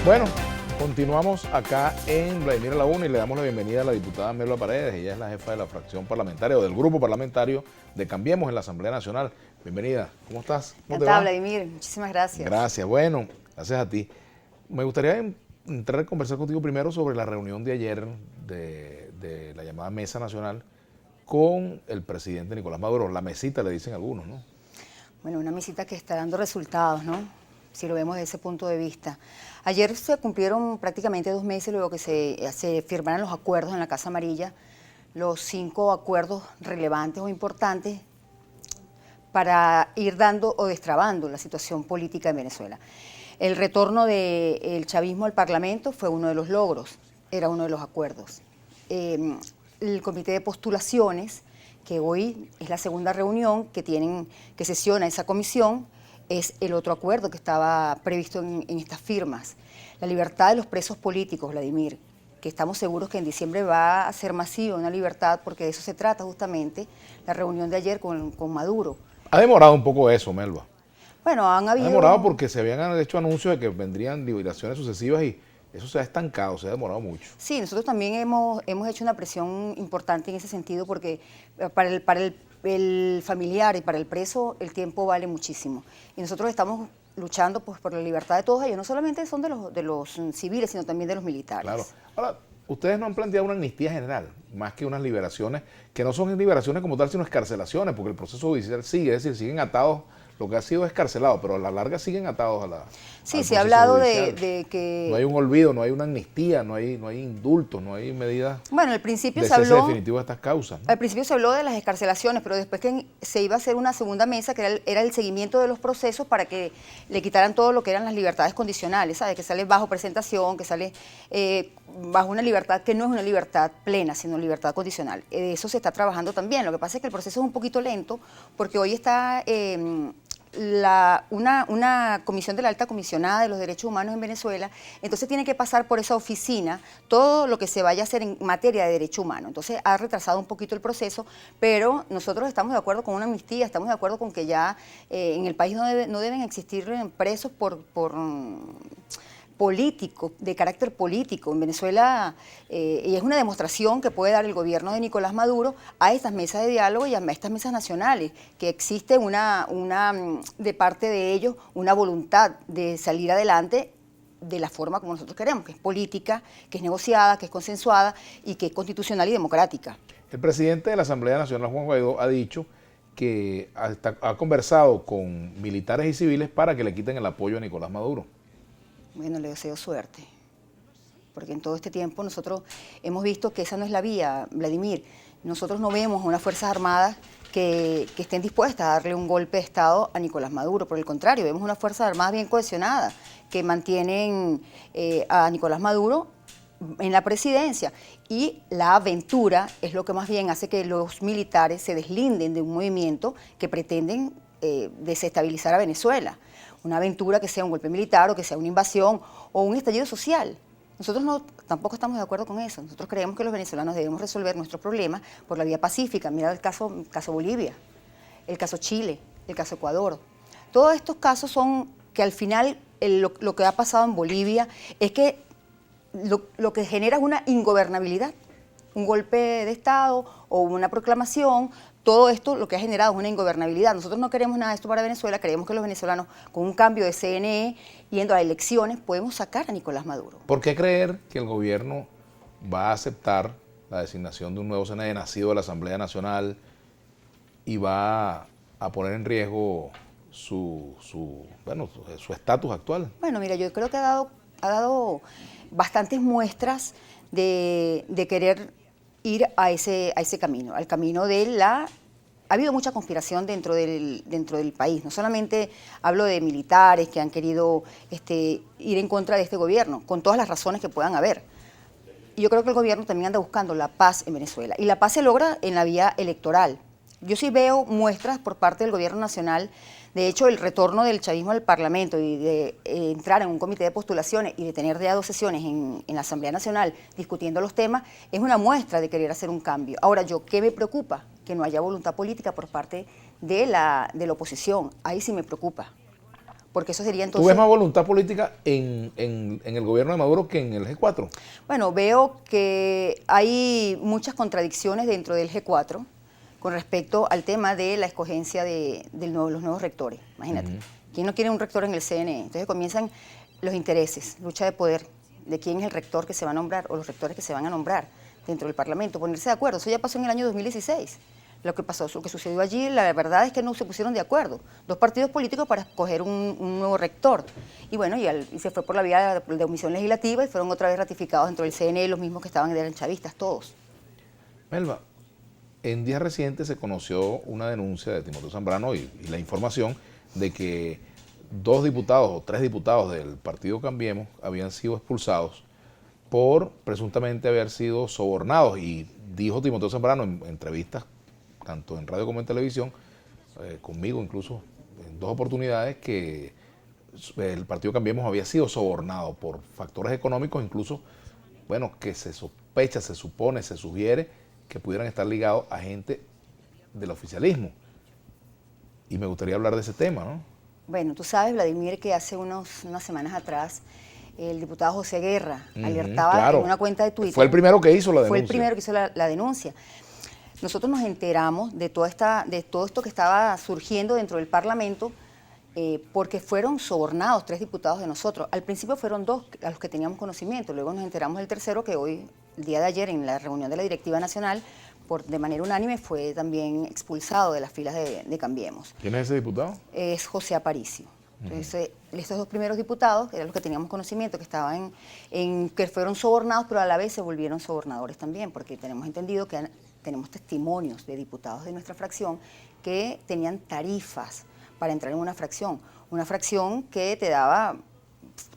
Bueno, continuamos acá en Vladimir a la Una y le damos la bienvenida a la diputada Melba Paredes. Ella es la jefa de la fracción parlamentaria o del grupo parlamentario de Cambiemos en la Asamblea Nacional. Bienvenida, ¿cómo estás? ¿Cómo te va? Vladimir, muchísimas gracias. Gracias, bueno, gracias a ti. Me gustaría entrar a conversar contigo primero sobre la reunión de ayer de la llamada Mesa Nacional con el presidente Nicolás Maduro. La mesita le dicen algunos, ¿no? Bueno, una mesita que está dando resultados, ¿no? Si lo vemos desde ese punto de vista. Ayer se cumplieron prácticamente 2 meses luego que se firmaran los acuerdos en la Casa Amarilla, los 5 acuerdos relevantes o importantes para ir dando o destrabando la situación política en Venezuela. El retorno del chavismo al Parlamento fue uno de los logros, era uno de los acuerdos. El comité de postulaciones, que hoy es la segunda reunión que sesiona esa comisión, es el otro acuerdo que estaba previsto en estas firmas. La libertad de los presos políticos, Vladimir, que estamos seguros que en diciembre va a ser masiva una libertad, porque de eso se trata justamente la reunión de ayer con Maduro. Ha demorado un poco eso, Melba. Bueno, Ha demorado porque se habían hecho anuncios de que vendrían liberaciones sucesivas y eso se ha estancado, se ha demorado mucho. Sí, nosotros también hemos hecho una presión importante en ese sentido porque para el familiar y para el preso el tiempo vale muchísimo. Y nosotros estamos luchando pues, por la libertad de todos ellos, no solamente son de los civiles, sino también de los militares. Claro. Ahora, ustedes no han planteado una amnistía general, más que unas liberaciones, que no son liberaciones como tal, sino escarcelaciones, porque el proceso judicial sigue, es decir, siguen atados. Lo que ha sido escarcelado, pero a la larga siguen atados a la. Sí, se ha hablado de que. No hay un olvido, no hay una amnistía, no hay indultos, no hay medidas. Bueno, al principio de se habló. Definitivo de estas causas, ¿no? Al principio se habló de las escarcelaciones, pero después que se iba a hacer una segunda mesa, que era el seguimiento de los procesos para que le quitaran todo lo que eran las libertades condicionales, ¿sabes? Que sale bajo presentación, que sale bajo una libertad que no es una libertad plena, sino libertad condicional. Eso se está trabajando también. Lo que pasa es que el proceso es un poquito lento, porque hoy está. Una comisión de la alta comisionada de los derechos humanos en Venezuela, entonces tiene que pasar por esa oficina todo lo que se vaya a hacer en materia de derecho humano. Entonces ha retrasado un poquito el proceso, pero nosotros estamos de acuerdo con una amnistía, estamos de acuerdo con que ya en el país no deben existir presos por político, de carácter político. En Venezuela, y es una demostración que puede dar el gobierno de Nicolás Maduro a estas mesas de diálogo y a estas mesas nacionales, que existe de parte de ellos una voluntad de salir adelante de la forma como nosotros queremos, que es política, que es negociada, que es consensuada y que es constitucional y democrática. El presidente de la Asamblea Nacional, Juan Guaidó, ha dicho que ha conversado con militares y civiles para que le quiten el apoyo a Nicolás Maduro. Bueno, le deseo suerte, porque en todo este tiempo nosotros hemos visto que esa no es la vía, Vladimir. Nosotros no vemos unas Fuerzas Armadas que estén dispuestas a darle un golpe de Estado a Nicolás Maduro. Por el contrario, vemos unas Fuerzas Armadas bien cohesionadas que mantienen a Nicolás Maduro en la presidencia. Y la aventura es lo que más bien hace que los militares se deslinden de un movimiento que pretenden desestabilizar a Venezuela. Una aventura que sea un golpe militar o que sea una invasión o un estallido social. Nosotros tampoco estamos de acuerdo con eso. Nosotros creemos que los venezolanos debemos resolver nuestros problemas por la vía pacífica. Mira el caso Bolivia, el caso Chile, el caso Ecuador. Todos estos casos son que al final lo que ha pasado en Bolivia es que lo que genera es una ingobernabilidad. Un golpe de Estado o una proclamación, todo esto lo que ha generado es una ingobernabilidad. Nosotros no queremos nada de esto para Venezuela, creemos que los venezolanos con un cambio de CNE, yendo a elecciones, podemos sacar a Nicolás Maduro. ¿Por qué creer que el gobierno va a aceptar la designación de un nuevo CNE nacido de la Asamblea Nacional y va a poner en riesgo su estatus actual? Bueno, mira, yo creo que ha dado bastantes muestras de querer ir a ese camino, al camino de ha habido mucha conspiración dentro del país. No solamente hablo de militares que han querido ir en contra de este gobierno, con todas las razones que puedan haber. Y yo creo que el gobierno también anda buscando la paz en Venezuela. Y la paz se logra en la vía electoral. Yo sí veo muestras por parte del gobierno nacional. De hecho, el retorno del chavismo al Parlamento y de entrar en un comité de postulaciones y de tener ya 2 sesiones en la Asamblea Nacional discutiendo los temas, es una muestra de querer hacer un cambio. Ahora, ¿qué me preocupa? Que no haya voluntad política por parte de la oposición. Ahí sí me preocupa. porque eso sería ¿Tú entonces... ves más voluntad política en el gobierno de Maduro que en el G4? Bueno, veo que hay muchas contradicciones dentro del G4 con respecto al tema de la escogencia de los nuevos rectores. Imagínate, ¿quién no quiere un rector en el CNE? Entonces comienzan los intereses, lucha de poder, de quién es el rector que se va a nombrar o los rectores que se van a nombrar dentro del Parlamento, ponerse de acuerdo. Eso ya pasó en el año 2016. Lo que pasó, lo que sucedió allí, la verdad es que no se pusieron de acuerdo. Dos partidos políticos para escoger un nuevo rector. Y bueno, y se fue por la vía de omisión legislativa y fueron otra vez ratificados dentro del CNE los mismos que estaban, eran chavistas, todos. Melba, en días recientes se conoció una denuncia de Timoteo Zambrano y la información de que 2 diputados o 3 diputados del partido Cambiemos habían sido expulsados por presuntamente haber sido sobornados. Y dijo Timoteo Zambrano en entrevistas, tanto en radio como en televisión, conmigo incluso, en 2 oportunidades, que el partido Cambiemos había sido sobornado por factores económicos, incluso, bueno, que se sospecha, se supone, se sugiere que pudieran estar ligados a gente del oficialismo. Y me gustaría hablar de ese tema, ¿no? Bueno, tú sabes, Vladimir, que hace unas semanas atrás el diputado José Guerra alertaba claro, en una cuenta de Twitter. Fue el primero que hizo la denuncia. Fue el primero que hizo la denuncia. Nosotros nos enteramos de todo esto que estaba surgiendo dentro del Parlamento porque fueron sobornados 3 diputados de nosotros. Al principio fueron 2 a los que teníamos conocimiento, luego nos enteramos del tercero que hoy, el día de ayer, en la reunión de la Directiva Nacional, de manera unánime fue también expulsado de las filas de Cambiemos. ¿Quién es ese diputado? Es José Aparicio. Entonces, estos 2 primeros diputados, que eran los que teníamos conocimiento, que estaban que fueron sobornados, pero a la vez se volvieron sobornadores también, porque tenemos entendido que tenemos testimonios de diputados de nuestra fracción que tenían tarifas para entrar en una fracción que te daba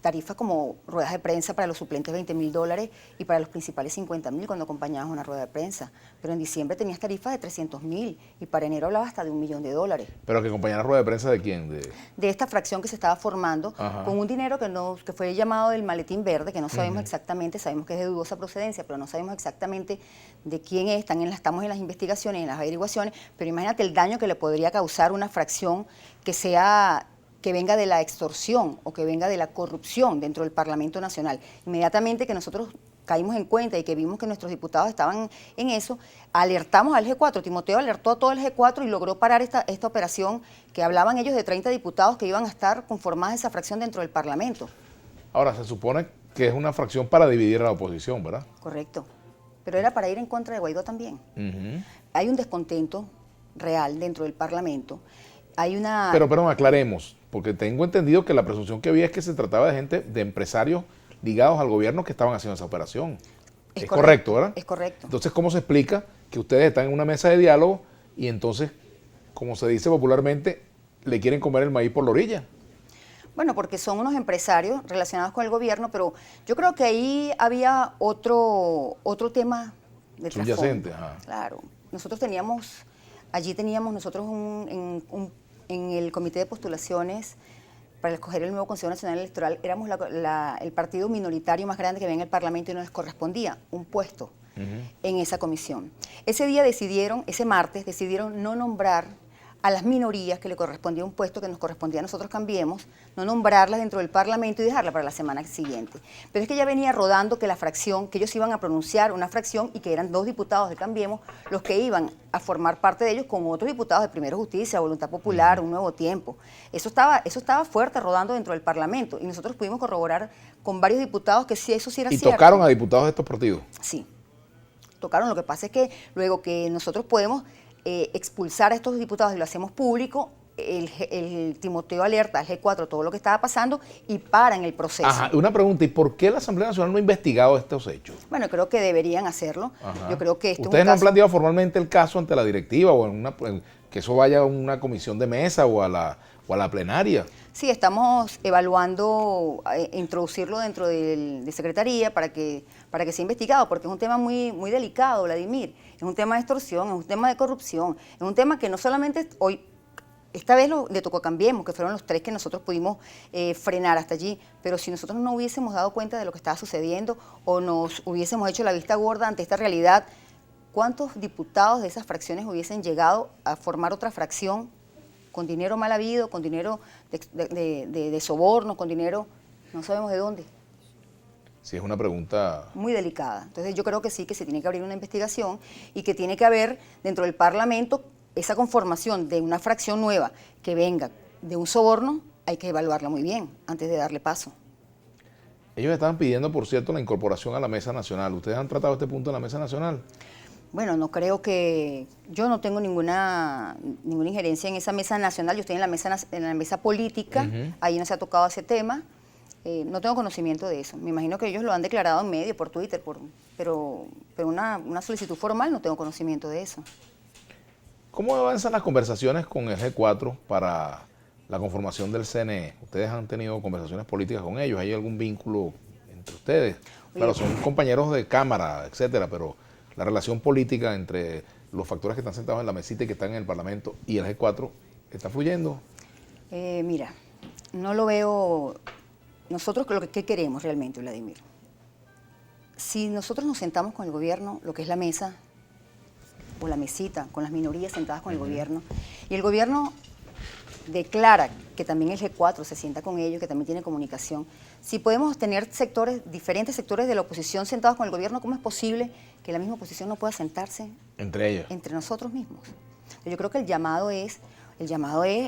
tarifas como ruedas de prensa para los suplentes $20.000 y para los principales $50.000 cuando acompañabas una rueda de prensa. Pero en diciembre tenías tarifas de $300.000 y para enero hablaba hasta de $1.000.000. ¿Pero que acompañara la rueda de prensa de quién? De esta fracción que se estaba formando. Ajá. Con un dinero que fue llamado del maletín verde, que no sabemos exactamente, sabemos que es de dudosa procedencia, pero no sabemos exactamente de quién es. Estamos en las investigaciones, en las averiguaciones, pero imagínate el daño que le podría causar una fracción que venga de la extorsión o que venga de la corrupción dentro del Parlamento Nacional. Inmediatamente que nosotros caímos en cuenta y que vimos que nuestros diputados estaban en eso, alertamos al G4. Timoteo alertó a todo el G4 y logró parar esta operación que hablaban ellos de 30 diputados que iban a estar conformadas esa fracción dentro del Parlamento. Ahora, se supone que es una fracción para dividir a la oposición, ¿verdad? Correcto. Pero era para ir en contra de Guaidó también. Hay un descontento real dentro del Parlamento. Pero aclaremos, porque tengo entendido que la presunción que había es que se trataba de gente, de empresarios ligados al gobierno que estaban haciendo esa operación. Es correcto, ¿verdad? Es correcto. Entonces, ¿cómo se explica que ustedes están en una mesa de diálogo y entonces, como se dice popularmente, le quieren comer el maíz por la orilla? Bueno, porque son unos empresarios relacionados con el gobierno, pero yo creo que ahí había otro tema de trasfondo. Subyacente, Claro. Allí teníamos nosotros en el comité de postulaciones para escoger el nuevo Consejo Nacional Electoral, éramos el partido minoritario más grande que había en el Parlamento y nos correspondía un puesto en esa comisión. Ese martes decidieron no nombrar a las minorías que le correspondía un puesto que nos correspondía a nosotros Cambiemos, no nombrarlas dentro del Parlamento y dejarla para la semana siguiente. Pero es que ya venía rodando que la fracción, que ellos iban a pronunciar una fracción y que eran 2 diputados de Cambiemos los que iban a formar parte de ellos con otros diputados de Primero Justicia, Voluntad Popular, Un Nuevo Tiempo. Eso estaba fuerte rodando dentro del Parlamento y nosotros pudimos corroborar con varios diputados que sí, eso sí era cierto. ¿Y tocaron a diputados de estos partidos? Sí, tocaron. Lo que pasa es que luego que nosotros podemos expulsar a estos diputados y lo hacemos público, el Timoteo alerta al G4 todo lo que estaba pasando y paran el proceso. Ajá, una pregunta, ¿y por qué la Asamblea Nacional no ha investigado estos hechos? Bueno, creo que deberían hacerlo. Yo creo que ¿Ustedes no han planteado formalmente el caso ante la directiva o que eso vaya a una comisión de mesa o a la plenaria? Sí, estamos evaluando introducirlo dentro de Secretaría para que sea investigado, porque es un tema muy, muy delicado, Vladimir. Es un tema de extorsión, es un tema de corrupción, es un tema que no solamente hoy, esta vez le tocó a Cambiemos, que fueron los 3 que nosotros pudimos frenar hasta allí, pero si nosotros no hubiésemos dado cuenta de lo que estaba sucediendo o nos hubiésemos hecho la vista gorda ante esta realidad, ¿cuántos diputados de esas fracciones hubiesen llegado a formar otra fracción con dinero mal habido, con dinero de soborno, con dinero, no sabemos de dónde. Sí, es una pregunta... Muy delicada. Entonces yo creo que sí, que se tiene que abrir una investigación y que tiene que haber dentro del Parlamento esa conformación de una fracción nueva que venga de un soborno, hay que evaluarla muy bien antes de darle paso. Ellos estaban pidiendo, por cierto, la incorporación a la Mesa Nacional. ¿Ustedes han tratado este punto en la Mesa Nacional? Bueno, no creo que... Yo no tengo ninguna injerencia en esa Mesa Nacional, yo estoy en la mesa política, ahí no se ha tocado ese tema. No tengo conocimiento de eso. Me imagino que ellos lo han declarado en medio, por Twitter, pero una solicitud formal no tengo conocimiento de eso. ¿Cómo avanzan las conversaciones con el G4 para la conformación del CNE? ¿Ustedes han tenido conversaciones políticas con ellos? ¿Hay algún vínculo entre ustedes? Claro, son compañeros de cámara, etcétera, pero la relación política entre los factores que están sentados en la mesita y que están en el Parlamento y el G4 está fluyendo. Mira, no lo veo... Nosotros, ¿qué queremos realmente, Vladimir? Si nosotros nos sentamos con el gobierno, lo que es la mesa, o la mesita, con las minorías sentadas con el gobierno, y el gobierno declara que también el G4 se sienta con ellos, que también tiene comunicación, si podemos tener diferentes sectores de la oposición sentados con el gobierno, ¿cómo es posible que la misma oposición no pueda sentarse entre ellos? Entre nosotros mismos. Yo creo que el llamado es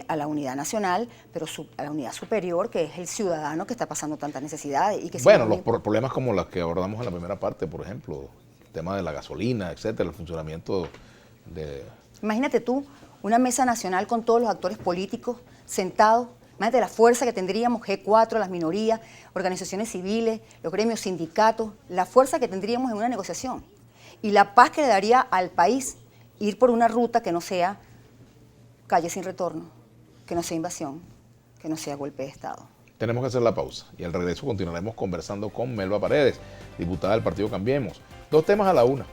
a la unidad nacional, pero a la unidad superior, que es el ciudadano que está pasando tantas necesidades. Y que bueno, los problemas como los que abordamos en la primera parte, por ejemplo, el tema de la gasolina, etcétera, el funcionamiento de... Imagínate tú, una mesa nacional con todos los actores políticos sentados, imagínate la fuerza que tendríamos, G4, las minorías, organizaciones civiles, los gremios, sindicatos, la fuerza que tendríamos en una negociación. Y la paz que le daría al país ir por una ruta que no sea calle sin retorno, que no sea invasión, que no sea golpe de Estado. Tenemos que hacer la pausa y al regreso continuaremos conversando con Melba Paredes, diputada del partido Cambiemos. 2 temas a la una.